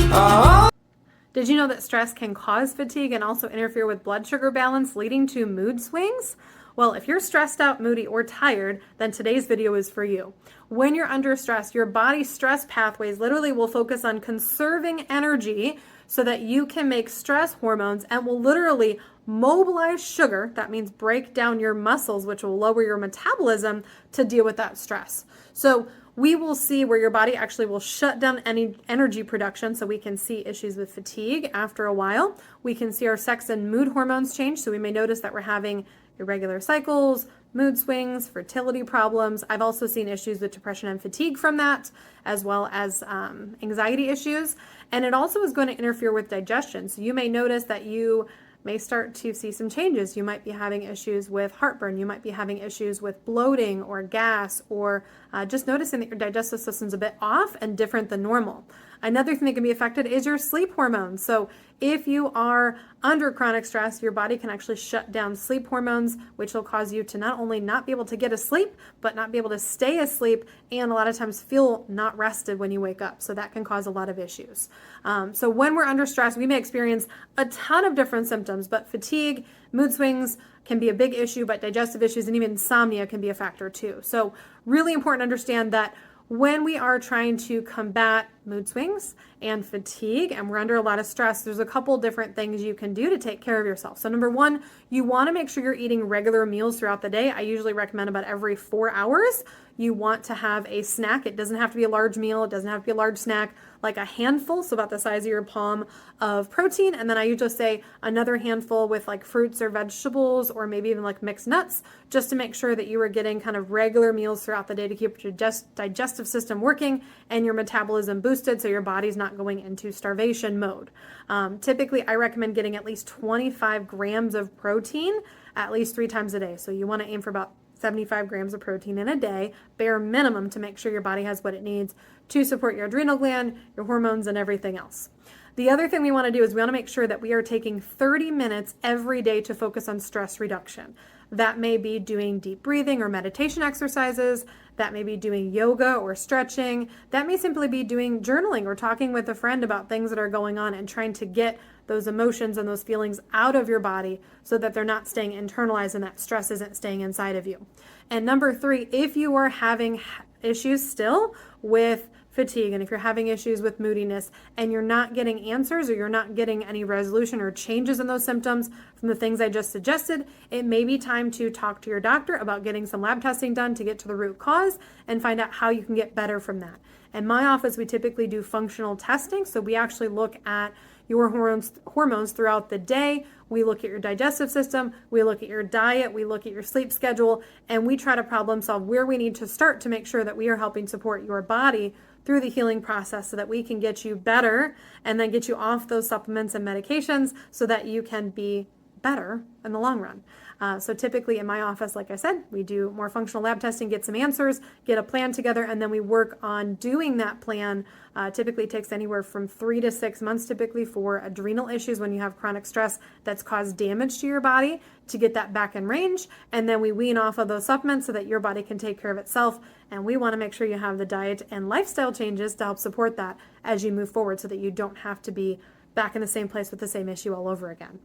Did you know that stress can cause fatigue and also interfere with blood sugar balance, leading to mood swings? Well, if you're stressed out, moody, or tired, then today's video is for you. When you're under stress, your body's stress pathways literally will focus on conserving energy so that you can make stress hormones, and will literally mobilize sugar. That means break down your muscles, which will lower your metabolism to deal with that stress. So we will see where your body actually will shut down any energy production, so we can see issues with fatigue after a while. We can see our sex and mood hormones change, so we may notice that we're having irregular cycles, mood swings, fertility problems. I've also seen issues with depression and fatigue from that, as well as anxiety issues. And it also is going to interfere with digestion. So you may notice that you may start to see some changes. You might be having issues with heartburn. You might be having issues with bloating or gas, or just noticing that your digestive system's a bit off and different than normal. Another thing that can be affected is your sleep hormones. So if you are under chronic stress, your body can actually shut down sleep hormones, which will cause you to not only not be able to get asleep, but not be able to stay asleep, and a lot of times feel not rested when you wake up. So that can cause a lot of issues. So when we're under stress, we may experience a ton of different symptoms, but fatigue, mood swings can be a big issue, but digestive issues and even insomnia can be a factor too. So really important to understand that when we are trying to combat mood swings and fatigue and we're under a lot of stress, there's a couple different things you can do to take care of yourself. So number one, you want to make sure you're eating regular meals throughout the day. I usually recommend about every 4 hours. You want to have a snack. It doesn't have to be a large meal. It doesn't have to be a large snack, like a handful, so about the size of your palm, of protein. And then I usually say another handful with like fruits or vegetables, or maybe even like mixed nuts, just to make sure that you are getting kind of regular meals throughout the day to keep your digestive system working and your metabolism boosted, so your body's not going into starvation mode. Typically, I recommend getting at least 25 grams of protein at least 3 times a day. So you want to aim for about 75 grams of protein in a day, bare minimum, to make sure your body has what it needs to support your adrenal gland, your hormones, and everything else. The other thing we want to do is we want to make sure that we are taking 30 minutes every day to focus on stress reduction. That may be doing deep breathing or meditation exercises. That may be doing yoga or stretching. That may simply be doing journaling or talking with a friend about things that are going on and trying to get those emotions and those feelings out of your body so that they're not staying internalized and that stress isn't staying inside of you. And number 3, if you are having issues still with fatigue, and if you're having issues with moodiness and you're not getting answers, or you're not getting any resolution or changes in those symptoms from the things I just suggested, it may be time to talk to your doctor about getting some lab testing done to get to the root cause and find out how you can get better from that. In my office, we typically do functional testing. So we actually look at your hormones throughout the day. We look at your digestive system, we look at your diet, we look at your sleep schedule, and we try to problem solve where we need to start to make sure that we are helping support your body through the healing process so that we can get you better and then get you off those supplements and medications so that you can be better in the long run. So typically in my office, like I said, we do more functional lab testing, get some answers, get a plan together, and then we work on doing that plan. Typically takes anywhere from 3 to 6 months typically for adrenal issues when you have chronic stress that's caused damage to your body, to get that back in range. And then we wean off of those supplements so that your body can take care of itself. And we want to make sure you have the diet and lifestyle changes to help support that as you move forward so that you don't have to be back in the same place with the same issue all over again.